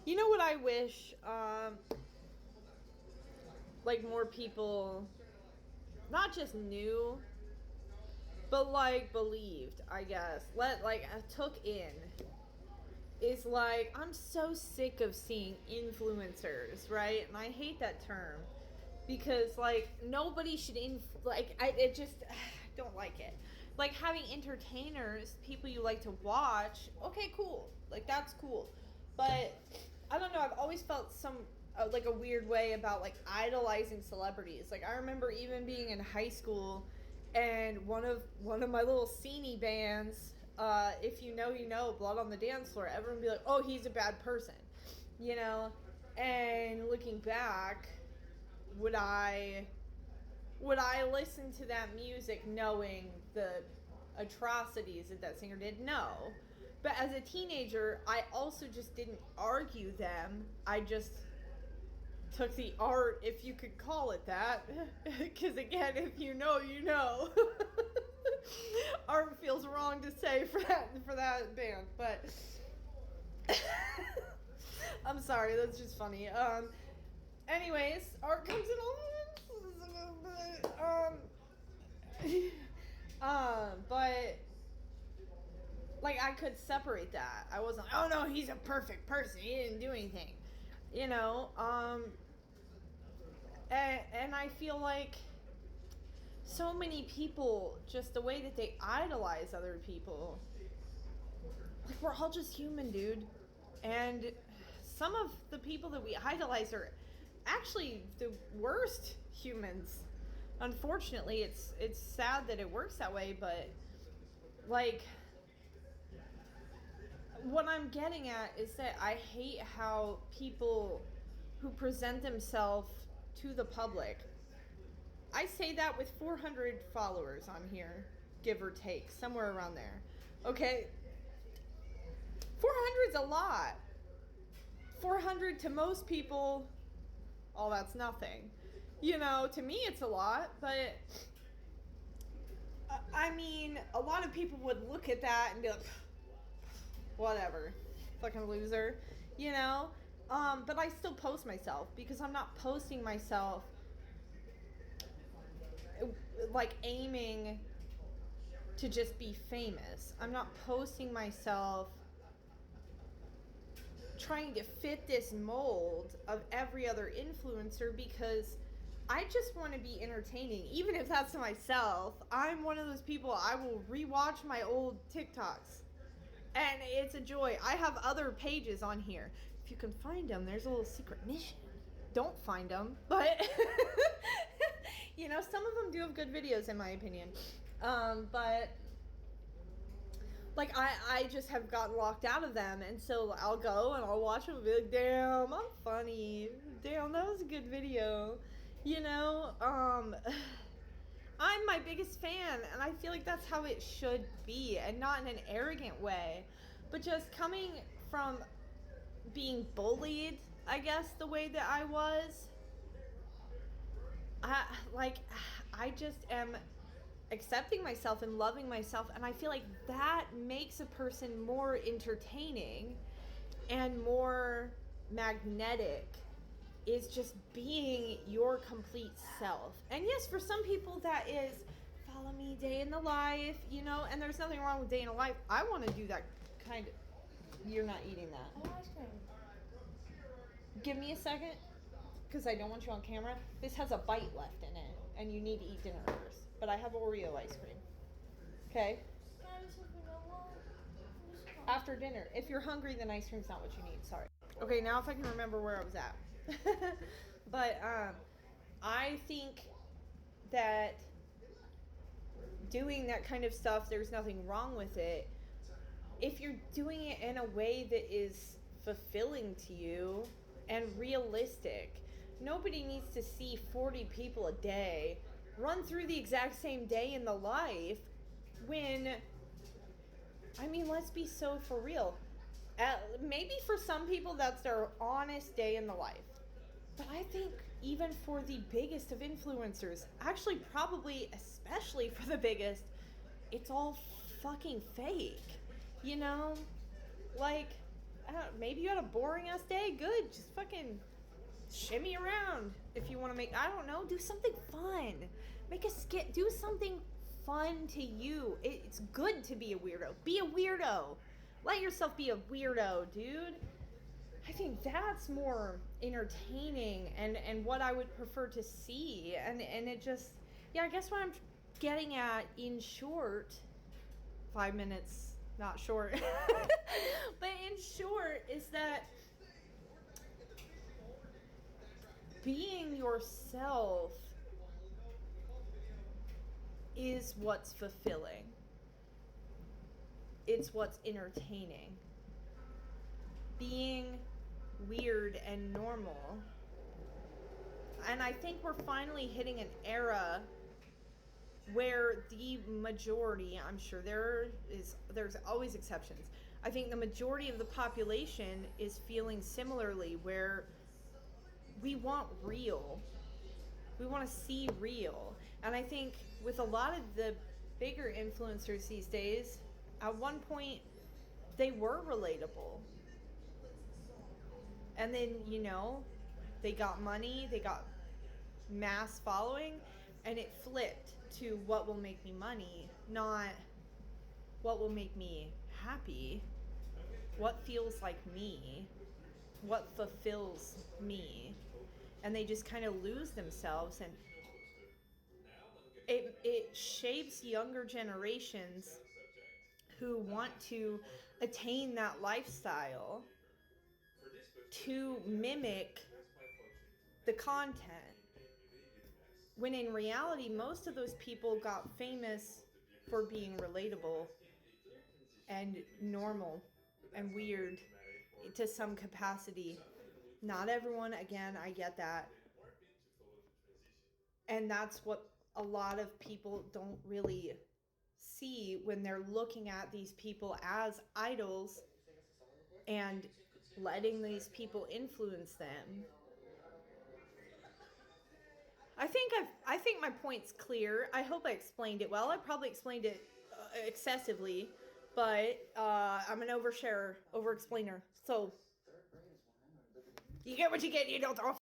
You know what I wish? Like more people, not just knew, but like believed. I guess took in is like I'm so sick of seeing influencers, right? And I hate that term because like nobody should I don't like it. Like having entertainers, people you like to watch. Okay, cool. Like that's cool. But I don't know, I've always felt some like a weird way about like idolizing celebrities. Like I remember even being in high school and one of my little sceney bands, if you know, you know, Blood on the Dance Floor, everyone would be like, oh, he's a bad person, you know? And looking back, would I listen to that music knowing the atrocities that that singer did? No. But as a teenager, I also just didn't argue them. I just took the art, if you could call it that, because again, if you know, you know. Art feels wrong to say for that band, but I'm sorry, that's just funny. Anyways, art comes in all. But like I could separate that. I wasn't like, oh no, he's a perfect person. He didn't do anything, you know. And I feel like so many people, just the way that they idolize other people, like we're all just human, dude. And some of the people that we idolize are actually the worst humans. Unfortunately, it's sad that it works that way, but like what I'm getting at is that I hate how people who present themselves to the public. I say that with 400 followers on here, give or take, somewhere around there. Okay? 400 is a lot. 400 to most people, oh, that's nothing. You know, to me it's a lot, but I mean, a lot of people would look at that and be like, whatever, fucking loser, you know? But I still post myself because I'm not posting myself like aiming to just be famous. I'm not posting myself trying to fit this mold of every other influencer because I just want to be entertaining. Even if that's to myself, I'm one of those people, I will rewatch my old TikToks. And it's a joy. I have other pages on here. If you can find them, there's a little secret mission. Don't find them, but you know, some of them do have good videos in my opinion. But like I just have gotten locked out of them, and so I'll go and I'll watch them and be like, damn, I'm funny. Damn, that was a good video. You know, I'm my biggest fan, and I feel like that's how it should be, and not in an arrogant way, but just coming from being bullied, I guess, the way that I was. I just am accepting myself and loving myself, and I feel like that makes a person more entertaining and more magnetic, is just being your complete self. And yes, for some people that is follow me day in the life, you know, and there's nothing wrong with day in the life. I want to do that kind of. You're not eating that. Oh, ice cream. Give me a second, because I don't want you on camera. This has a bite left in it, and you need to eat dinner first. But I have Oreo ice cream. Okay? Can I have some vanilla? After dinner. If you're hungry, then ice cream's not what you need. Sorry. Okay, now if I can remember where I was at. But I think that doing that kind of stuff, there's nothing wrong with it. If you're doing it in a way that is fulfilling to you and realistic. Nobody needs to see 40 people a day run through the exact same day in the life when, I mean, let's be so for real. Maybe for some people that's their honest day in the life. But I think even for the biggest of influencers, actually probably especially for the biggest, it's all fucking fake. You know? Like, I don't know, maybe you had a boring ass day, fucking shimmy around if you want to make, I don't know, do something fun. Make a skit, do something fun to you. It's good to be a weirdo. Be a weirdo. Let yourself be a weirdo, dude. I think that's more entertaining and what I would prefer to see. And it just, yeah, I guess what I'm getting at, in short, 5 minutes, not short, but in short, is that being yourself is what's fulfilling. It's what's entertaining. Being weird and normal. And I think we're finally hitting an era where the majority, I'm sure there's always exceptions. I think the majority of the population is feeling similarly, where we want real. We want to see real. And I think with a lot of the bigger influencers these days, at one point they were relatable. And then, they got money, they got mass following, and it flipped to what will make me money, not what will make me happy, what feels like me, what fulfills me. And they just kind of lose themselves, and it shapes younger generations who want to attain that lifestyle to mimic the content, when in reality most of those people got famous for being relatable and normal and weird to some capacity. Not everyone, again, I get that. And that's what a lot of people don't really see when they're looking at these people as idols and letting these people influence them. I think my point's clear. I hope I explained it well. I probably explained it excessively, but I'm an oversharer, over-explainer. So you get what you get, you don't